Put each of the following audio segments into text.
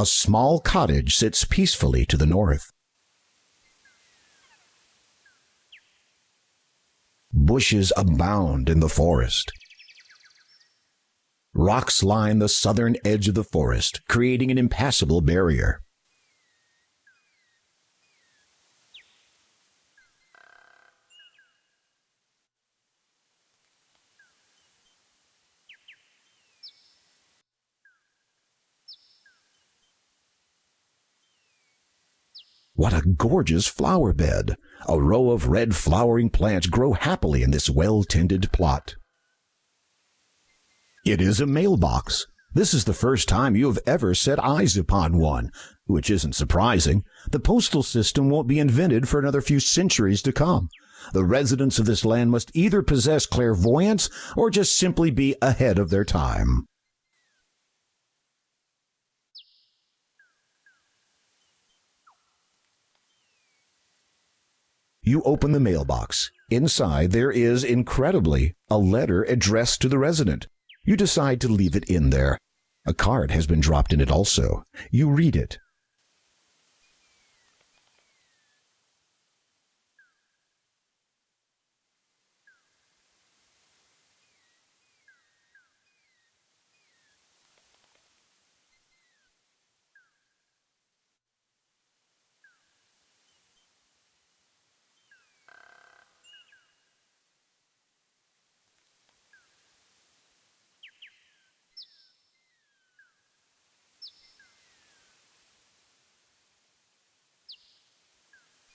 A small cottage sits peacefully to the north. Bushes abound in the forest. Rocks line the southern edge of the forest, creating an impassable barrier. What a gorgeous flower bed! A row of red flowering plants grow happily in this well-tended plot. It is a mailbox. This is the first time you have ever set eyes upon one, which isn't surprising. The postal system won't be invented for another few centuries to come. The residents of this land must either possess clairvoyance or just simply be ahead of their time. You open the mailbox. Inside there is, incredibly, a letter addressed to the resident. You decide to leave it in there. A card has been dropped in it also. You read it.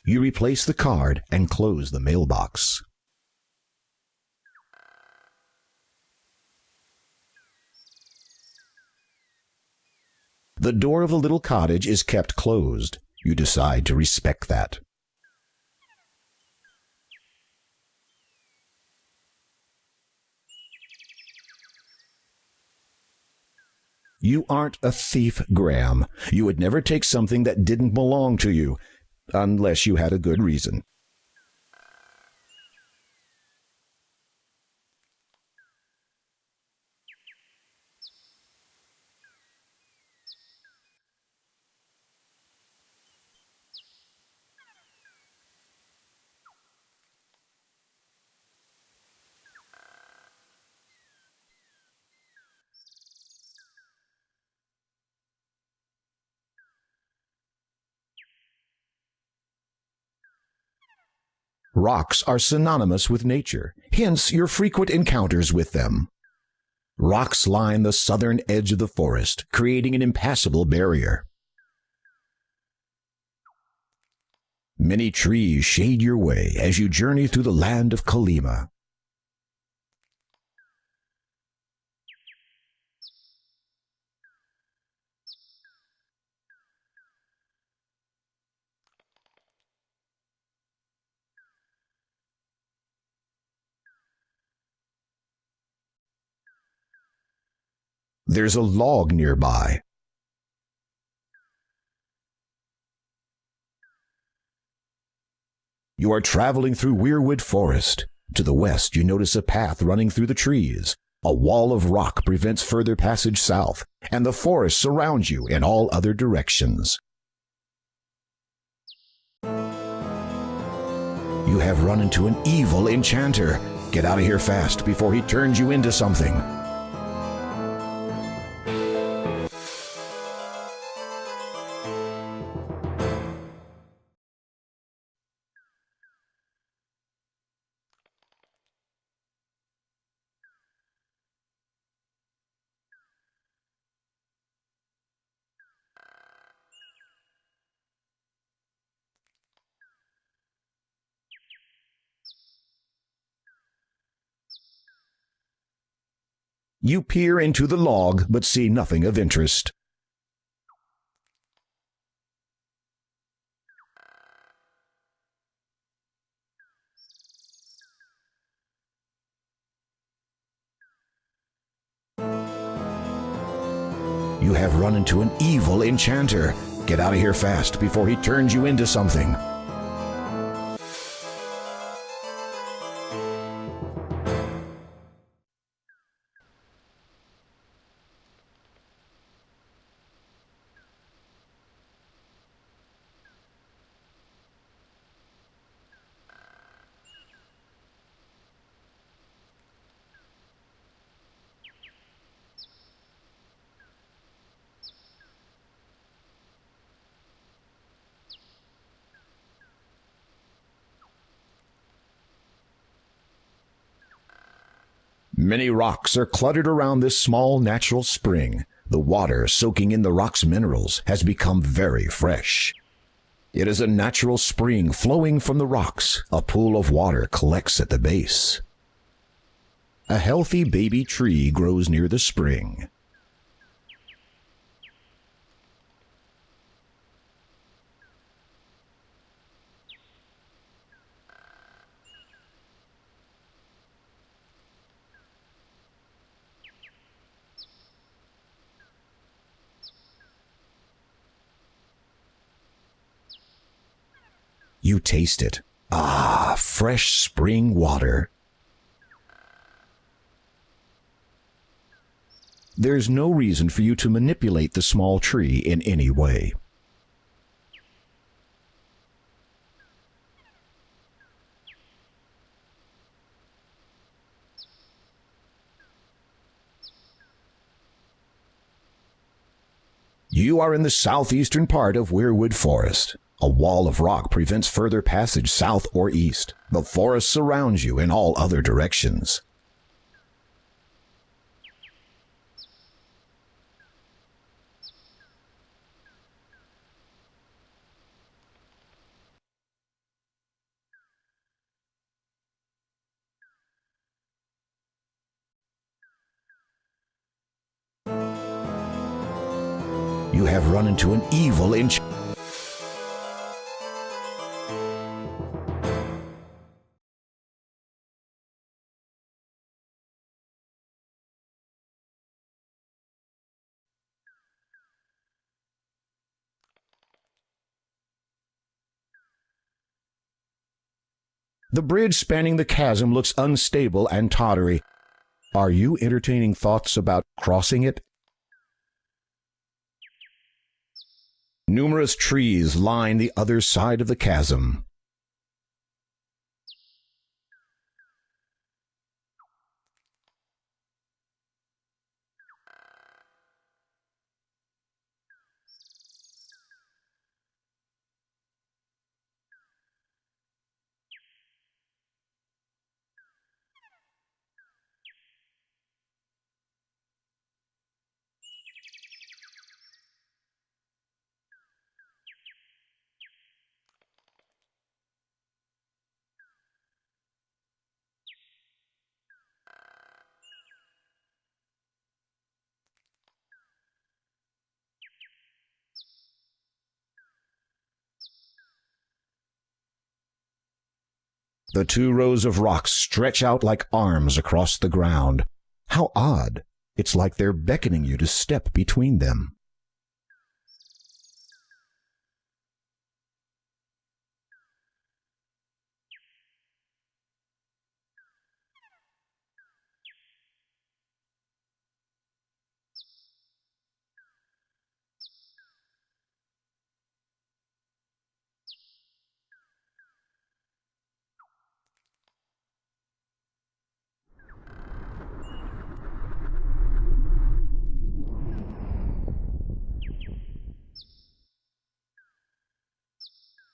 You replace the card and close the mailbox. The door of the little cottage is kept closed. You decide to respect that. You aren't a thief, Graham. You would never take something that didn't belong to you, unless you had a good reason. Rocks are synonymous with nature, hence your frequent encounters with them. Rocks line the southern edge of the forest, creating an impassable barrier. Many trees shade your way as you journey through the land of Kalima. There's a log nearby. You are traveling through Weirwood Forest. To the west, you notice a path running through the trees. A wall of rock prevents further passage south, and the forest surrounds you in all other directions. You have run into an evil enchanter. Get out of here fast before he turns you into something. You peer into the log, but see nothing of interest. You have run into an evil enchanter. Get out of here fast before he turns you into something. Many rocks are cluttered around this small natural spring. The water soaking in the rock's minerals has become very fresh. It is a natural spring flowing from the rocks. A pool of water collects at the base. A healthy baby tree grows near the spring. You taste it. Ah, fresh spring water. There's no reason for you to manipulate the small tree in any way. You are in the southeastern part of Weirwood Forest. A wall of rock prevents further passage south or east. The forest surrounds you in all other directions. You have run into an evil The bridge spanning the chasm looks unstable and tottery. Are you entertaining thoughts about crossing it? Numerous trees line the other side of the chasm. The two rows of rocks stretch out like arms across the ground. How odd! It's like they're beckoning you to step between them.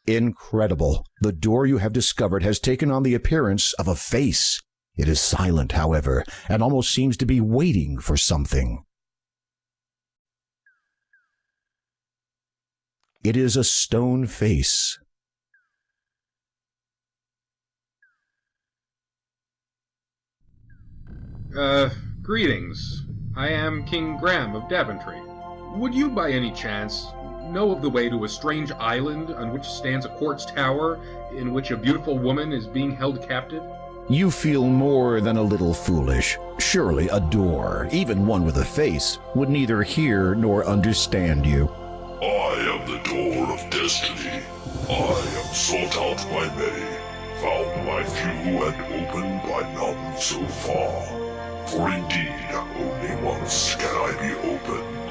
Incredible. The door you have discovered has taken on the appearance of a face. It is silent, however, and almost seems to be waiting for something. It is a stone face. Greetings. I am King Graham of Daventry. Would you by any chance know of the way to a strange island on which stands a quartz tower in which a beautiful woman is being held captive? You feel more than a little foolish. Surely a door, even one with a face, would neither hear nor understand you. I am the door of destiny. I am sought out by many, found by few, and opened by none so far. For indeed, only once can I be opened.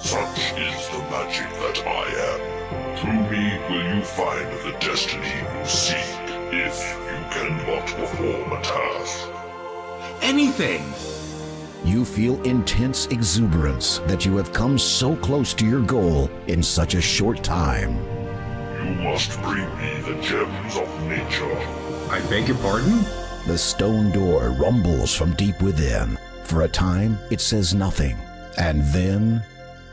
Such is the magic that I am. Through me will you find the destiny you seek, if you can but perform a task. Anything! You feel intense exuberance that you have come so close to your goal in such a short time. You must bring me the gems of nature. I beg your pardon? The stone door rumbles from deep within. For a time, it says nothing. And then...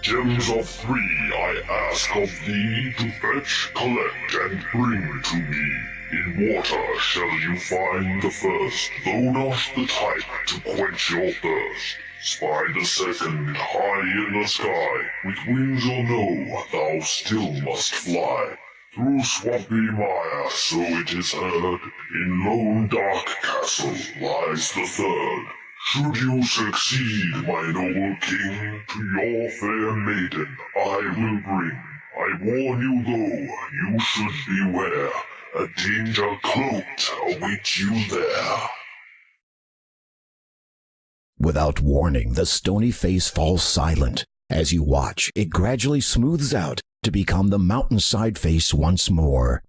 Gems of 3 I ask of thee to fetch, collect, and bring to me. In water shall you find the first, though not the type to quench your thirst. Spy the second, high in the sky, with wings or no, thou still must fly. Through swampy mire, so it is heard, in lone dark castle lies the third. Should you succeed, my noble king, to your fair maiden I will bring. I warn you though, you should beware, a danger cloaked awaits you there. Without warning, the stony face falls silent. As you watch, it gradually smooths out to become the mountainside face once more.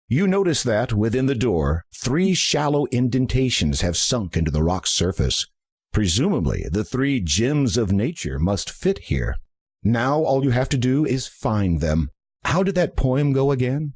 You notice that, within the door, 3 shallow indentations have sunk into the rock's surface. Presumably, the 3 gems of nature must fit here. Now all you have to do is find them. How did that poem go again?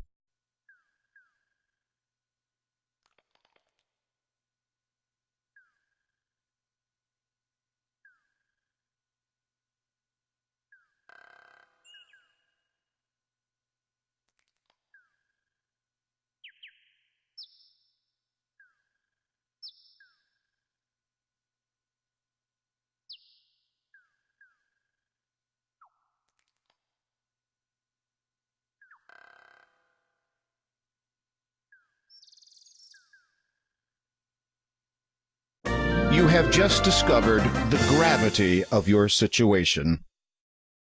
You have just discovered the gravity of your situation.